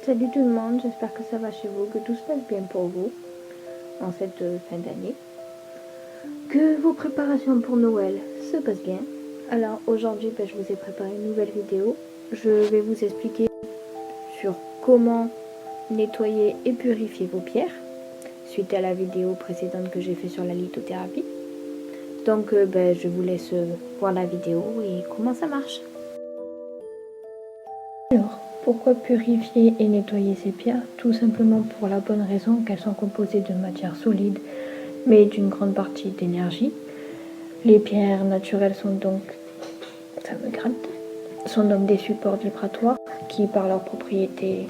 Salut tout le monde, j'espère que ça va chez vous, que tout se passe bien pour vous en cette fin d'année. Que vos préparations pour Noël se passent bien. Alors aujourd'hui, je vous ai préparé une nouvelle vidéo. Je vais vous expliquer sur comment nettoyer et purifier vos pierres suite à la vidéo précédente que j'ai fait sur la lithothérapie. Donc je vous laisse voir la vidéo et comment ça marche. Alors, pourquoi purifier et nettoyer ces pierres? Tout simplement pour la bonne raison qu'elles sont composées de matières solides, mais d'une grande partie d'énergie. Les pierres naturelles sont donc, des supports vibratoires qui, par leurs propriétés,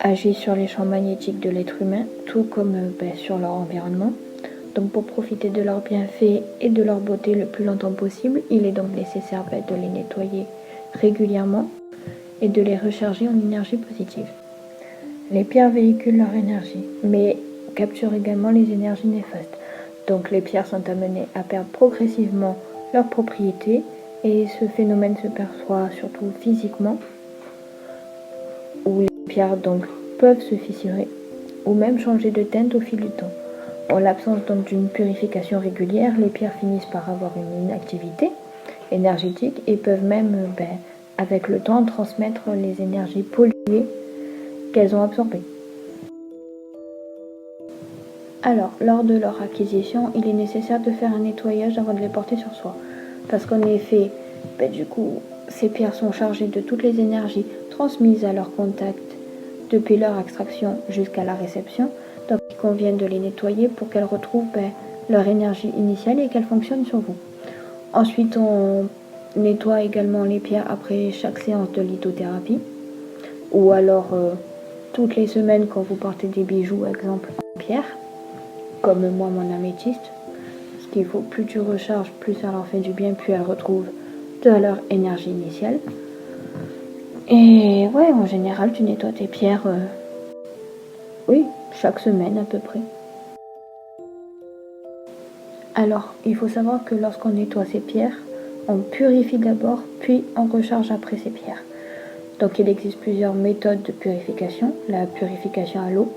agissent sur les champs magnétiques de l'être humain, tout comme sur leur environnement. Donc pour profiter de leurs bienfaits et de leur beauté le plus longtemps possible, il est donc nécessaire de les nettoyer régulièrement et de les recharger en énergie positive. Les pierres véhiculent leur énergie, mais capturent également les énergies néfastes. Donc les pierres sont amenées à perdre progressivement leurs propriétés, et ce phénomène se perçoit surtout physiquement, où les pierres donc peuvent se fissurer ou même changer de teinte au fil du temps. En l'absence donc d'une purification régulière, les pierres finissent par avoir une inactivité énergétique et peuvent même avec le temps transmettre les énergies polluées qu'elles ont absorbées. Alors, lors de leur acquisition, il est nécessaire de faire un nettoyage avant de les porter sur soi. Parce qu'en effet, ces pierres sont chargées de toutes les énergies transmises à leur contact depuis leur extraction jusqu'à la réception. Donc, il convient de les nettoyer pour qu'elles retrouvent leur énergie initiale et qu'elles fonctionnent sur vous. Ensuite, on nettoie également les pierres après chaque séance de lithothérapie, ou alors toutes les semaines quand vous portez des bijoux, exemple en pierre, comme moi mon améthyste. Parce qu'il faut, plus tu recharges, plus ça leur fait du bien, plus elles retrouvent de leur énergie initiale. Et ouais, en général, tu nettoies tes pierres, chaque semaine à peu près. Alors, il faut savoir que lorsqu'on nettoie ces pierres, on purifie d'abord, puis on recharge après ces pierres. Donc il existe plusieurs méthodes de purification. La purification à l'eau.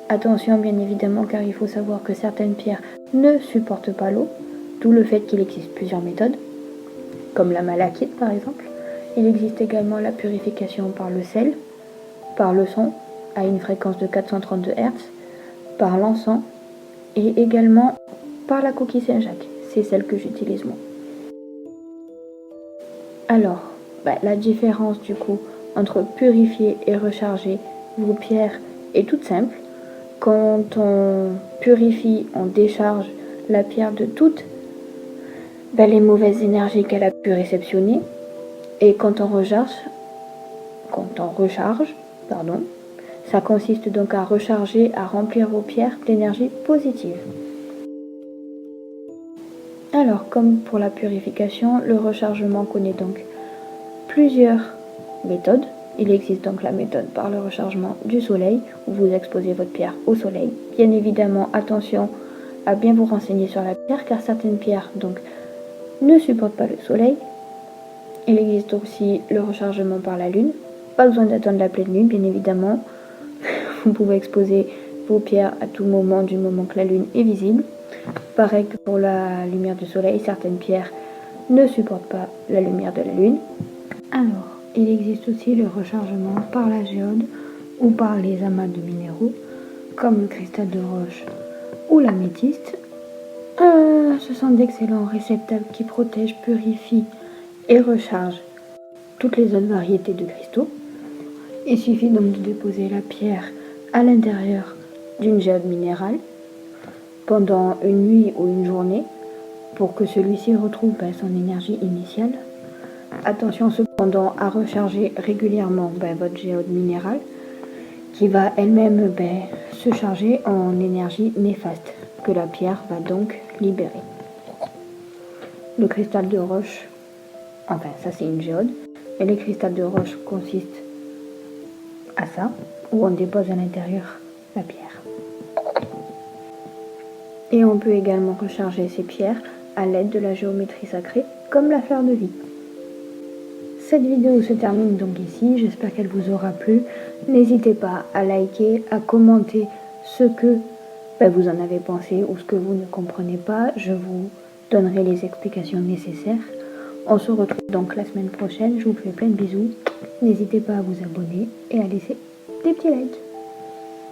Attention bien évidemment, car il faut savoir que certaines pierres ne supportent pas l'eau, d'où le fait qu'il existe plusieurs méthodes, comme la malachite par exemple. Il existe également la purification par le sel, par le son à une fréquence de 432 Hz, par l'encens et également par la coquille Saint-Jacques. C'est celle que j'utilise moi. Alors, la différence du coup entre purifier et recharger vos pierres est toute simple. Quand on purifie, on décharge la pierre de toutes les mauvaises énergies qu'elle a pu réceptionner. Et quand on recharge, ça consiste donc à recharger, à remplir vos pierres d'énergie positive. Alors, comme pour la purification, le rechargement connaît donc plusieurs méthodes. Il existe donc la méthode par le rechargement du soleil, où vous exposez votre pierre au soleil. Bien évidemment, attention à bien vous renseigner sur la pierre, car certaines pierres donc ne supportent pas le soleil. Il existe aussi le rechargement par la lune. Pas besoin d'attendre la pleine lune, bien évidemment. Vous pouvez exposer vos pierres à tout moment, du moment que la lune est visible. Pareil que pour la lumière du soleil, certaines pierres ne supportent pas la lumière de la lune. Alors, il existe aussi le rechargement par la géode ou par les amas de minéraux, comme le cristal de roche ou l'améthyste. Ce sont d'excellents réceptacles qui protègent, purifient et rechargent toutes les autres variétés de cristaux. Il suffit donc de déposer la pierre à l'intérieur d'une géode minérale pendant une nuit ou une journée pour que celui-ci retrouve son énergie initiale. Attention cependant à recharger régulièrement votre géode minérale qui va elle-même se charger en énergie néfaste que la pierre va donc libérer. Le cristal de roche, ça c'est une géode, et les cristals de roche consistent à ça, où on dépose à l'intérieur la pierre. Et on peut également recharger ces pierres à l'aide de la géométrie sacrée, comme la fleur de vie. cette vidéo se termine donc ici, j'espère qu'elle vous aura plu. N'hésitez pas à liker, à commenter ce que vous en avez pensé ou ce que vous ne comprenez pas. Je vous donnerai les explications nécessaires. On se retrouve donc la semaine prochaine, je vous fais plein de bisous. N'hésitez pas à vous abonner et à laisser des petits likes.